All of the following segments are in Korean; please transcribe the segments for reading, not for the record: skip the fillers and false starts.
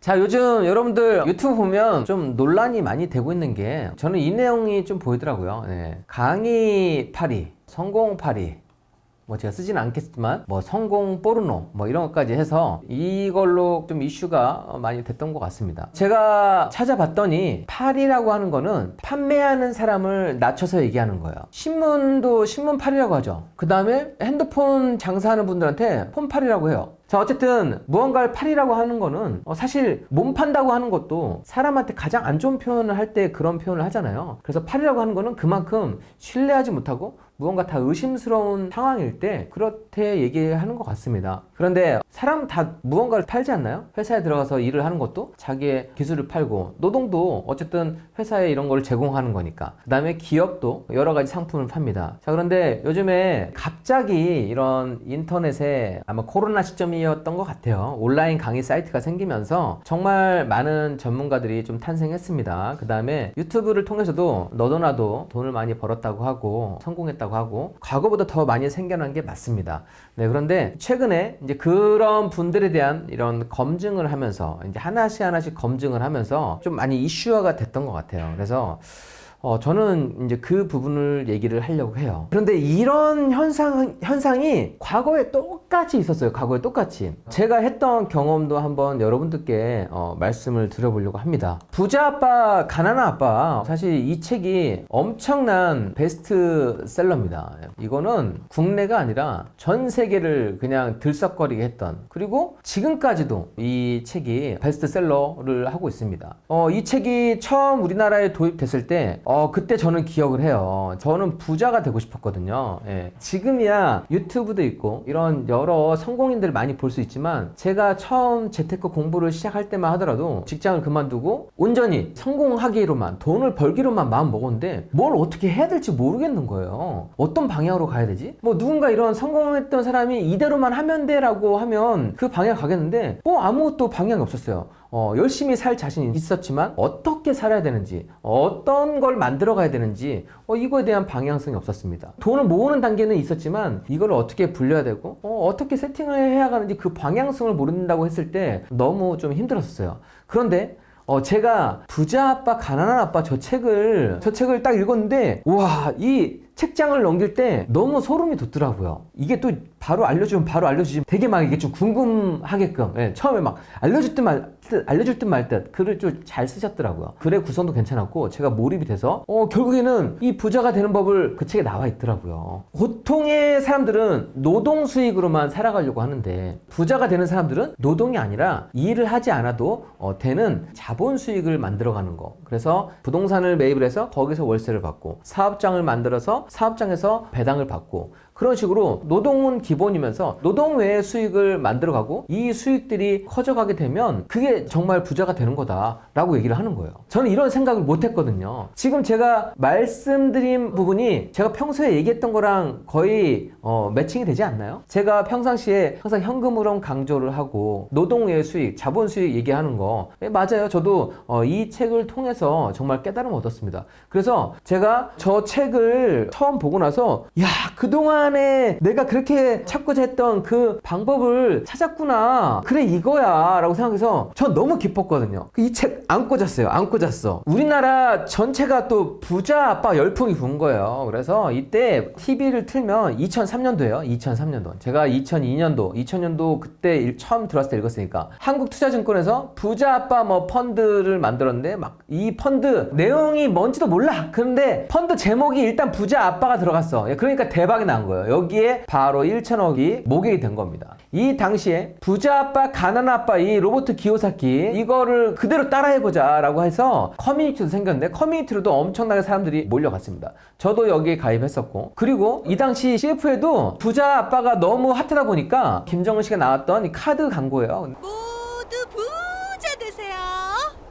자, 요즘 여러분들 유튜브 보면 좀 논란이 많이 되고 있는 게 저는 이 내용이 좀 보이더라고요. 네. 강의 파리, 성공 파리, 뭐 제가 쓰지는 않겠지만 뭐 성공 포르노 뭐 이런 것까지 해서 이걸로 좀 이슈가 많이 됐던 것 같습니다. 제가 찾아봤더니 팔이라고 하는 거는 판매하는 사람을 낮춰서 얘기하는 거예요. 신문도 신문팔이라고 하죠. 그 다음에 핸드폰 장사하는 분들한테 폰팔이라고 해요. 자, 어쨌든 무언가를 팔이라고 하는 거는 사실 몸 판다고 하는 것도 사람한테 가장 안 좋은 표현을 할 때 그런 표현을 하잖아요. 그래서 팔이라고 하는 거는 그만큼 신뢰하지 못하고 무언가 다 의심스러운 상황일 때 그렇게 얘기하는 것 같습니다. 그런데 사람 다 무언가를 팔지 않나요? 회사에 들어가서 일을 하는 것도 자기의 기술을 팔고, 노동도 어쨌든 회사에 이런 걸 제공하는 거니까. 그 다음에 기업도 여러 가지 상품을 팝니다. 자, 그런데 요즘에 갑자기 이런 인터넷에 아마 코로나 시점이었던 것 같아요. 온라인 강의 사이트가 생기면서 정말 많은 전문가들이 좀 탄생했습니다. 그 다음에 유튜브를 통해서도 너도 나도 돈을 많이 벌었다고 하고 성공했다고 하고 과거보다 더 많이 생겨난 게 맞습니다. 네, 그런데 최근에 이제 그런 분들에 대한 이런 검증을 하면서 이제 하나씩 검증을 하면서 좀 많이 이슈화가 됐던 것 같아요. 그래서 저는 이제 그 부분을 얘기를 하려고 해요. 그런데 이런 현상이 과거에 똑같이 있었어요. 과거에 똑같이. 제가 했던 경험도 한번 여러분들께 말씀을 드려보려고 합니다. 부자 아빠, 가난한 아빠. 사실 이 책이 엄청난 베스트셀러입니다. 이거는 국내가 아니라 전 세계를 그냥 들썩거리게 했던, 그리고 지금까지도 이 책이 베스트셀러를 하고 있습니다. 이 책이 처음 우리나라에 도입됐을 때 그때 저는 기억을 해요. 저는 부자가 되고 싶었거든요. 예. 지금이야 유튜브도 있고 이런 여러 성공인들을 많이 볼 수 있지만, 제가 처음 재테크 공부를 시작할 때만 하더라도 직장을 그만두고 온전히 성공하기로만, 돈을 벌기로만 마음 먹었는데 뭘 어떻게 해야 될지 모르겠는 거예요. 어떤 방향으로 가야 되지? 뭐 누군가 이런 성공했던 사람이 이대로만 하면 돼 라고 하면 그 방향 가겠는데 아무것도 방향이 없었어요. 열심히 살 자신이 있었지만 어떻게 살아야 되는지, 어떤 걸 만들어 가야 되는지 이거에 대한 방향성이 없었습니다. 돈을 모으는 단계는 있었지만 이걸 어떻게 불려야 되고 어떻게 세팅을 해야 하는지 그 방향성을 모른다고 했을 때 너무 좀 힘들었어요. 그런데 제가 부자 아빠 가난한 아빠 저 책을 딱 읽었는데, 와, 이 책장을 넘길 때 너무 소름이 돋더라고요. 이게 또 바로 알려주면 되게 막 이게 좀 궁금하게끔, 예, 처음에 막 알려줄 듯 말 듯 글을 좀 잘 쓰셨더라고요. 글의 구성도 괜찮았고 제가 몰입이 돼서 결국에는 이 부자가 되는 법을 그 책에 나와 있더라고요. 보통의 사람들은 노동 수익으로만 살아가려고 하는데, 부자가 되는 사람들은 노동이 아니라 일을 하지 않아도 되는 자본 수익을 만들어가는 거. 그래서 부동산을 매입을 해서 거기서 월세를 받고, 사업장을 만들어서 사업장에서 배당을 받고, 그런 식으로 노동은 기본이면서 노동 외의 수익을 만들어가고, 이 수익들이 커져가게 되면 그게 정말 부자가 되는 거다 라고 얘기를 하는 거예요. 저는 이런 생각을 못 했거든요. 지금 제가 말씀드린 부분이 제가 평소에 얘기했던 거랑 거의 매칭이 되지 않나요? 제가 평상시에 항상 현금흐름 강조를 하고 노동 외의 수익, 자본 수익 얘기하는 거 맞아요. 저도 이 책을 통해서 정말 깨달음을 얻었습니다. 그래서 제가 저 책을 처음 보고 나서, 야, 그동안에 내가 그렇게 찾고자 했던 그 방법을 찾았구나, 그래 이거야 라고 생각해서 전 너무 기뻤거든요. 이 책 안 꽂았어. 우리나라 전체가 또 부자 아빠 열풍이 부은 거예요. 그래서 이때 TV를 틀면 2003년도예요. 2003년도. 제가 2002년도 그때 처음 들어왔을 때 읽었으니까, 한국투자증권에서 부자 아빠 뭐 펀드를 만들었는데, 막 이 펀드 내용이 뭔지도 몰라. 그런데 펀드 제목이 일단 부자 아빠가 들어갔어. 그러니까 대박이 난 거예요. 여기에 바로 1천억이 모객이 된 겁니다. 이 당시에 부자 아빠 가난한 아빠, 이 로버트 기요사키, 이거를 그대로 따라해보자 라고 해서 커뮤니티도 생겼는데, 커뮤니티로도 엄청나게 사람들이 몰려갔습니다. 저도 여기에 가입했었고, 그리고 이 당시 CF에도 부자 아빠가 너무 핫하다 보니까 김정은 씨가 나왔던 이 카드 광고예요. 모두 부자 되세요.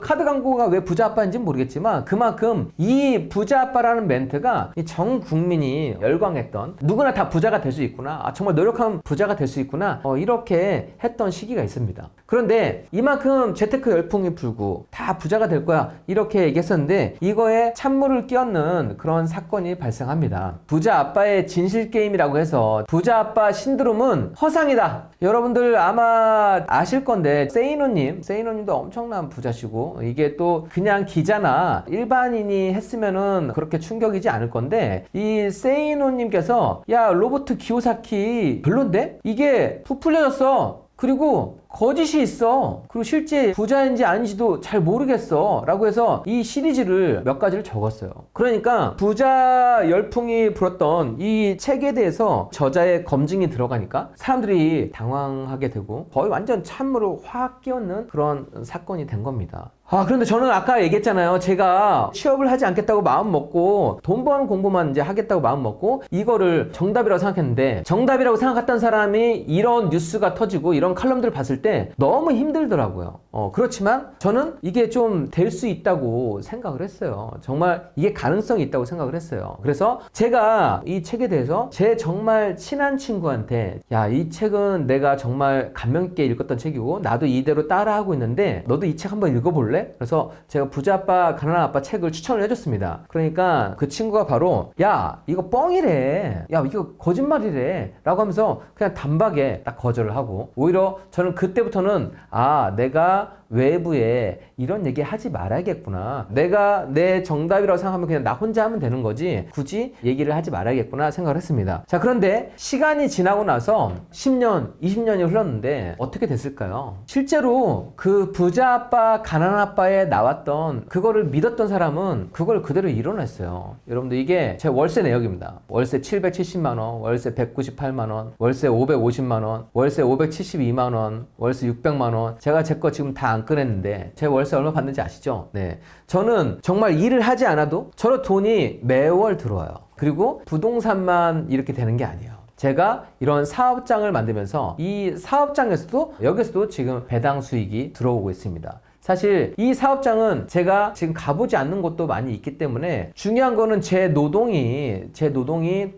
카드 광고가 왜 부자 아빠인지는 모르겠지만 그만큼 이 부자 아빠라는 멘트가 전 국민이 열광했던, 누구나 다 부자가 될 수 있구나, 정말 노력하면 부자가 될 수 있구나, 이렇게 했던 시기가 있습니다. 그런데 이만큼 재테크 열풍이 불고 다 부자가 될 거야 이렇게 얘기했었는데 이거에 찬물을 끼얹는 그런 사건이 발생합니다. 부자 아빠의 진실 게임이라고 해서 부자 아빠 신드롬은 허상이다. 여러분들 아마 아실 건데 세이노님도 엄청난 부자시고, 이게 또 그냥 기자나 일반인이 했으면은 그렇게 충격이지 않을 건데, 이 세이노님께서 야 로버트 기요사키 별론데? 이게 부풀려졌어. 그리고 거짓이 있어. 그리고 실제 부자인지 아닌지도 잘 모르겠어. 라고 해서 이 시리즈를 몇 가지를 적었어요. 그러니까 부자 열풍이 불었던 이 책에 대해서 저자의 검증이 들어가니까 사람들이 당황하게 되고 거의 완전 찬물을 확 끼얹는 그런 사건이 된 겁니다. 그런데 저는 아까 얘기했잖아요. 제가 취업을 하지 않겠다고 마음 먹고 돈 버는 공부만 이제 하겠다고 마음 먹고 이거를 정답이라고 생각했는데, 정답이라고 생각했던 사람이 이런 뉴스가 터지고 이런 칼럼들을 봤을 때 너무 힘들더라고요. 그렇지만 저는 이게 좀 될 수 있다고 생각을 했어요. 정말 이게 가능성이 있다고 생각을 했어요. 그래서 제가 이 책에 대해서 제 정말 친한 친구한테 야, 이 책은 내가 정말 감명 깊게 읽었던 책이고 나도 이대로 따라하고 있는데 너도 이 책 한번 읽어볼래? 그래서 제가 부자 아빠 가난한 아빠 책을 추천을 해줬습니다. 그러니까 그 친구가 바로 야 이거 뻥이래, 야 이거 거짓말이래 라고 하면서 그냥 단박에 딱 거절을 하고, 오히려 저는 그때부터는 내가 외부에 이런 얘기 하지 말아야겠구나, 내가 내 정답이라고 생각하면 그냥 나 혼자 하면 되는 거지 굳이 얘기를 하지 말아야겠구나 생각을 했습니다. 자, 그런데 시간이 지나고 나서 10년 20년이 흘렀는데 어떻게 됐을까요? 실제로 그 부자 아빠 가난한 아빠에 나왔던 그거를 믿었던 사람은 그걸 그대로 이뤄냈어요. 여러분들 이게 제 월세 내역입니다. 월세 770만원, 월세 198만원, 월세 550만원, 월세 572만원, 월세 600만원. 제가 제 거 지금 다 안 꺼냈는데 제 월세 얼마 받는지 아시죠? 네, 저는 정말 일을 하지 않아도 저런 돈이 매월 들어와요. 그리고 부동산만 이렇게 되는 게 아니에요. 제가 이런 사업장을 만들면서 이 사업장에서도 여기서도 지금 배당 수익이 들어오고 있습니다. 사실 이 사업장은 제가 지금 가보지 않는 곳도 많이 있기 때문에 중요한 거는 제 노동이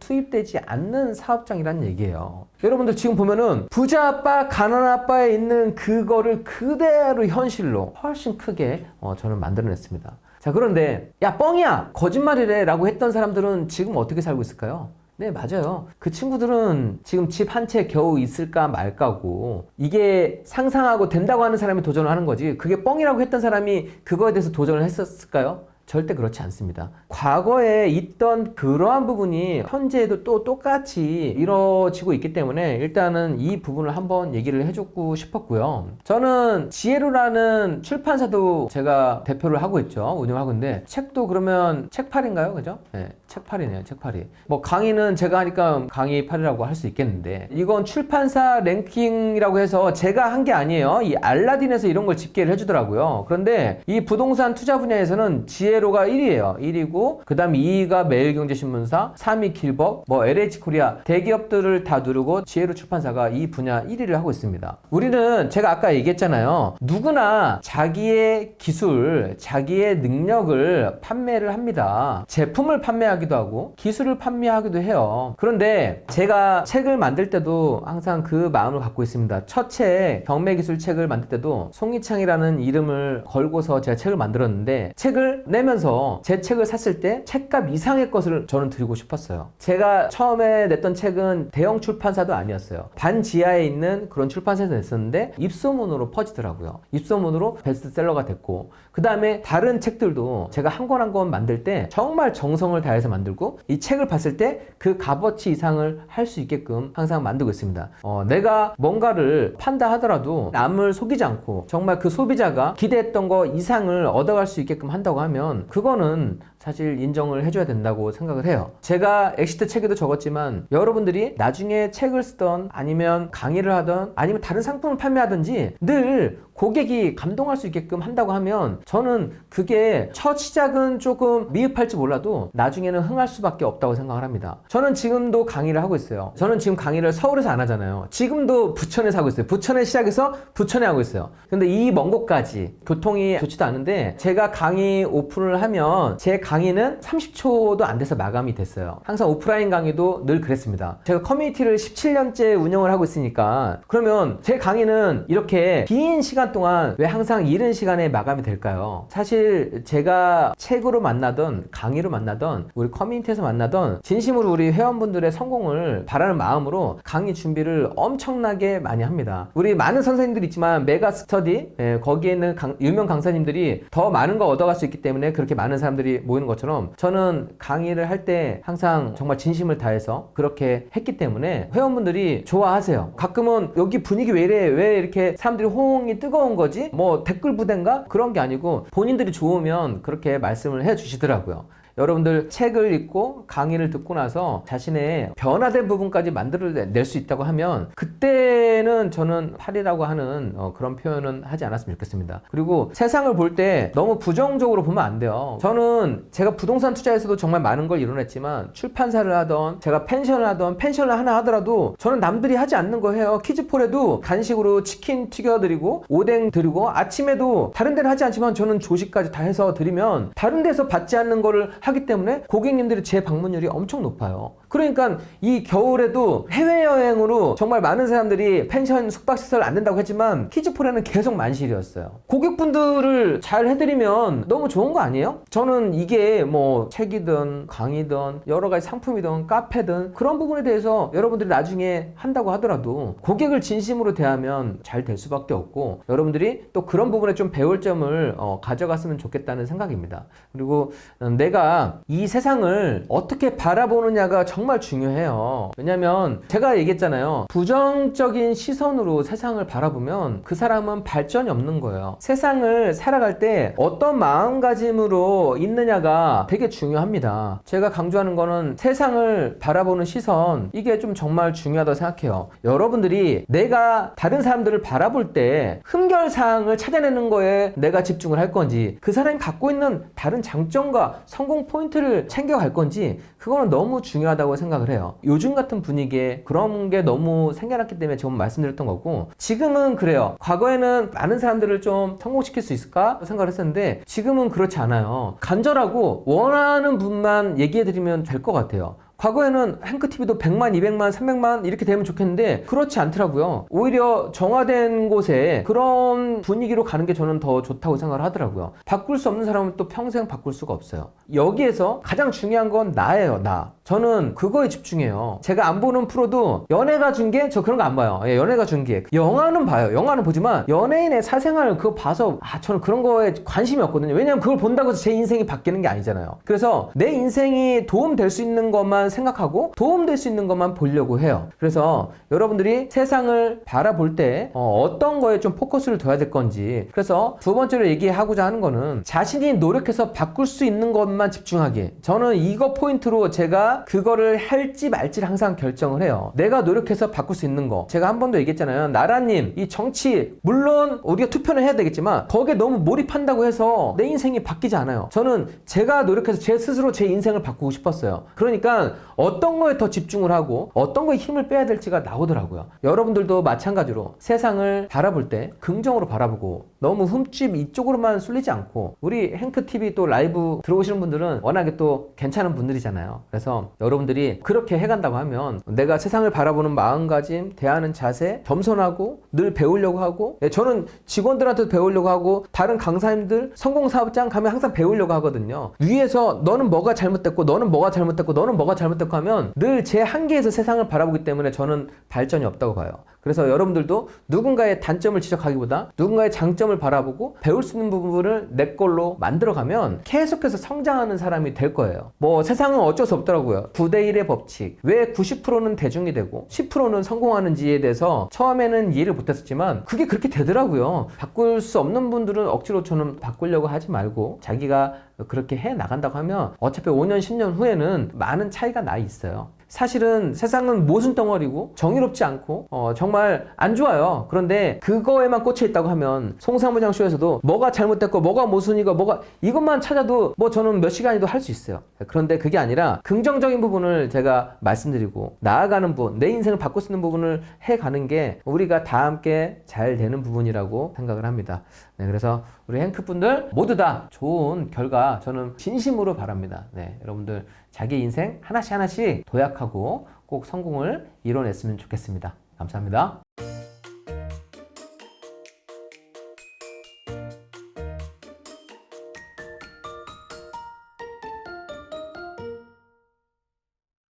투입되지 않는 사업장이라는 얘기예요. 여러분들 지금 보면은 부자 아빠 가난한 아빠에 있는 그거를 그대로 현실로 훨씬 크게 저는 만들어냈습니다. 자, 그런데 야 뻥이야 거짓말이래 라고 했던 사람들은 지금 어떻게 살고 있을까요? 네, 맞아요. 그 친구들은 지금 집 한 채 겨우 있을까 말까고, 이게 상상하고 된다고 하는 사람이 도전을 하는 거지 그게 뻥이라고 했던 사람이 그거에 대해서 도전을 했었을까요? 절대 그렇지 않습니다. 과거에 있던 그러한 부분이 현재에도 또 똑같이 이루어지고 있기 때문에 일단은 이 부분을 한번 얘기를 해주고 싶었고요. 저는 지혜로라는 출판사도 제가 대표를 하고 있죠. 운영하고 있는데 책도 그러면 책팔인가요? 그죠? 네, 책팔이네요. 책팔이. 뭐 강의는 제가 하니까 강의팔이라고 할 수 있겠는데 이건 출판사 랭킹이라고 해서 제가 한 게 아니에요. 이 알라딘에서 이런 걸 집계를 해주더라고요. 그런데 이 부동산 투자 분야에서는 지혜로가 1위예요. 1위고 그 다음 2위가 매일경제신문사, 3위 길벅, LH코리아 대기업들을 다 누르고 지혜로 출판사가 이 분야 1위를 하고 있습니다. 우리는 제가 아까 얘기했잖아요. 누구나 자기의 기술, 자기의 능력을 판매를 합니다. 제품을 판매하기도 하고 기술을 판매하기도 해요. 그런데 제가 책을 만들 때도 항상 그 마음을 갖고 있습니다. 첫 책 경매기술 책을 만들 때도 송이창이라는 이름을 걸고서 제가 책을 만들었는데 책을 내면서 제 책을 샀을 때 책값 이상의 것을 저는 드리고 싶었어요. 제가 처음에 냈던 책은 대형 출판사도 아니었어요. 반지하에 있는 그런 출판사에서 냈었는데 입소문으로 퍼지더라고요. 입소문으로 베스트셀러가 됐고, 그 다음에 다른 책들도 제가 한 권 한 권 만들 때 정말 정성을 다해서 만들고 이 책을 봤을 때 그 값어치 이상을 할 수 있게끔 항상 만들고 있습니다. 내가 뭔가를 판다 하더라도 남을 속이지 않고 정말 그 소비자가 기대했던 거 이상을 얻어갈 수 있게끔 한다고 하면 그거는 사실 인정을 해줘야 된다고 생각을 해요. 제가 엑시트 책에도 적었지만 여러분들이 나중에 책을 쓰던 아니면 강의를 하던 아니면 다른 상품을 판매하든지 늘 고객이 감동할 수 있게끔 한다고 하면 저는 그게 첫 시작은 조금 미흡할지 몰라도 나중에는 흥할 수밖에 없다고 생각을 합니다. 저는 지금도 강의를 하고 있어요. 저는 지금 강의를 서울에서 안 하잖아요. 지금도 부천에서 하고 있어요. 부천에 시작해서 부천에 하고 있어요. 근데 이 먼 곳까지 교통이 좋지도 않은데 제가 강의 오픈을 하면 제 강의는 30초도 안 돼서 마감이 됐어요. 항상 오프라인 강의도 늘 그랬습니다. 제가 커뮤니티를 17년째 운영을 하고 있으니까 그러면 제 강의는 이렇게 긴 시간 동안 왜 항상 이른 시간에 마감이 될까요? 사실 제가 책으로 만나던 강의로 만나던 우리 커뮤니티에서 만나던 진심으로 우리 회원분들의 성공을 바라는 마음으로 강의 준비를 엄청나게 많이 합니다. 우리 많은 선생님들이 있지만 메가 스터디 거기에 있는 유명 강사님들이 더 많은 거 얻어갈 수 있기 때문에 그렇게 많은 사람들이 모이는 것처럼 저는 강의를 할 때 항상 정말 진심을 다해서 그렇게 했기 때문에 회원분들이 좋아하세요. 가끔은 여기 분위기 왜 이래? 왜 이렇게 사람들이 호응이 뜨거운 거지? 뭐 댓글 부대인가? 그런 게 아니고 본인들이 좋으면 그렇게 말씀을 해 주시더라고요. 여러분들 책을 읽고 강의를 듣고 나서 자신의 변화된 부분까지 만들어낼 수 있다고 하면 그때는 저는 팔이라고 하는 그런 표현은 하지 않았으면 좋겠습니다. 그리고 세상을 볼 때 너무 부정적으로 보면 안 돼요. 저는 제가 부동산 투자에서도 정말 많은 걸 이뤄냈지만 출판사를 하던 제가 펜션을 하던 펜션을 하나 하더라도 저는 남들이 하지 않는 거 해요. 키즈폴에도 간식으로 치킨 튀겨드리고 오뎅 드리고 아침에도 다른 데는 하지 않지만 저는 조식까지 다 해서 드리면 다른 데서 받지 않는 거를 하기 때문에 고객님들이 제 방문율이 엄청 높아요. 그러니까 이 겨울에도 해외여행으로 정말 많은 사람들이 펜션 숙박시설 안 된다고 했지만 키즈폴에는 계속 만실이었어요. 고객분들을 잘 해드리면 너무 좋은 거 아니에요? 저는 이게 뭐 책이든 강의든 여러 가지 상품이든 카페든 그런 부분에 대해서 여러분들이 나중에 한다고 하더라도 고객을 진심으로 대하면 잘 될 수밖에 없고 여러분들이 또 그런 부분에 좀 배울 점을 가져갔으면 좋겠다는 생각입니다. 그리고 내가 이 세상을 어떻게 바라보느냐가 정말 중요해요. 왜냐면 제가 얘기했잖아요. 부정적인 시선으로 세상을 바라보면 그 사람은 발전이 없는 거예요. 세상을 살아갈 때 어떤 마음가짐으로 있느냐가 되게 중요합니다. 제가 강조하는 거는 세상을 바라보는 시선, 이게 좀 정말 중요하다고 생각해요. 여러분들이 내가 다른 사람들을 바라볼 때 흠결사항을 찾아내는 거에 내가 집중을 할 건지 그 사람이 갖고 있는 다른 장점과 성공 포인트를 챙겨갈 건지 그거는 너무 중요하다고 생각을 해요. 요즘 같은 분위기에 그런 게 너무 생겨났기 때문에 제가 말씀드렸던 거고 지금은 그래요. 과거에는 많은 사람들을 좀 성공시킬 수 있을까 생각을 했었는데 지금은 그렇지 않아요. 간절하고 원하는 분만 얘기해드리면 될 것 같아요. 과거에는 행크TV도 100만, 200만, 300만 이렇게 되면 좋겠는데 그렇지 않더라고요. 오히려 정화된 곳에 그런 분위기로 가는 게 저는 더 좋다고 생각을 하더라고요. 바꿀 수 없는 사람은 또 평생 바꿀 수가 없어요. 여기에서 가장 중요한 건 나예요, 나. 저는 그거에 집중해요. 제가 안 보는 프로도 연예가 중계? 저 그런 거 안 봐요. 예, 연예가 중계. 영화는 봐요. 영화는 보지만 연예인의 사생활 그거 봐서 저는 그런 거에 관심이 없거든요. 왜냐면 그걸 본다고 해서 제 인생이 바뀌는 게 아니잖아요. 그래서 내 인생이 도움될 수 있는 것만 생각하고 도움될 수 있는 것만 보려고 해요. 그래서 여러분들이 세상을 바라볼 때 어떤 거에 좀 포커스를 둬야 될 건지 그래서 두 번째로 얘기하고자 하는 거는 자신이 노력해서 바꿀 수 있는 것만 집중하기. 저는 이거 포인트로 제가 그거를 할지 말지를 항상 결정을 해요. 내가 노력해서 바꿀 수 있는 거. 제가 한 번도 얘기했잖아요. 나라님, 이 정치 물론 우리가 투표는 해야 되겠지만 거기에 너무 몰입한다고 해서 내 인생이 바뀌지 않아요. 저는 제가 노력해서 제 스스로 제 인생을 바꾸고 싶었어요. 그러니까 어떤 거에 더 집중을 하고 어떤 거에 힘을 빼야 될지가 나오더라고요. 여러분들도 마찬가지로 세상을 바라볼 때 긍정으로 바라보고 너무 흠집 이쪽으로만 쏠리지 않고 우리 행크TV 또 라이브 들어오시는 분들은 워낙에 또 괜찮은 분들이잖아요. 그래서 여러분들이 그렇게 해간다고 하면 내가 세상을 바라보는 마음가짐, 대하는 자세, 겸손하고 늘 배우려고 하고 저는 직원들한테도 배우려고 하고 다른 강사님들 성공사업장 가면 항상 배우려고 하거든요. 위에서 너는 뭐가 잘못됐고 너는 뭐가 잘못됐고 너는 뭐가 잘못됐고 하면 늘 제 한계에서 세상을 바라보기 때문에 저는 발전이 없다고 봐요. 그래서 여러분들도 누군가의 단점을 지적하기보다 누군가의 장점을 바라보고 배울 수 있는 부분을 내 걸로 만들어가면 계속해서 성장하는 사람이 될 거예요. 뭐 세상은 어쩔 수 없더라고요. 9대1의 법칙. 왜 90%는 대중이 되고 10%는 성공하는지에 대해서 처음에는 이해를 못했었지만 그게 그렇게 되더라고요. 바꿀 수 없는 분들은 억지로 저는 바꾸려고 하지 말고 자기가 그렇게 해 나간다고 하면 어차피 5년, 10년 후에는 많은 차이가 나 있어요. 사실은 세상은 모순 덩어리고 정의롭지 않고 정말 안 좋아요. 그런데 그거에만 꽂혀 있다고 하면 송사무장 쇼에서도 뭐가 잘못됐고 뭐가 모순이고 뭐가 이것만 찾아도 뭐 저는 몇 시간이도 할 수 있어요. 그런데 그게 아니라 긍정적인 부분을 제가 말씀드리고 나아가는 부분, 내 인생을 바꿀 수 있는 부분을 해가는 게 우리가 다 함께 잘 되는 부분이라고 생각을 합니다. 네, 그래서 우리 행크 분들 모두 다 좋은 결과 저는 진심으로 바랍니다. 네, 여러분들 자기 인생 하나씩 하나씩 도약하고 꼭 성공을 이뤄냈으면 좋겠습니다. 감사합니다.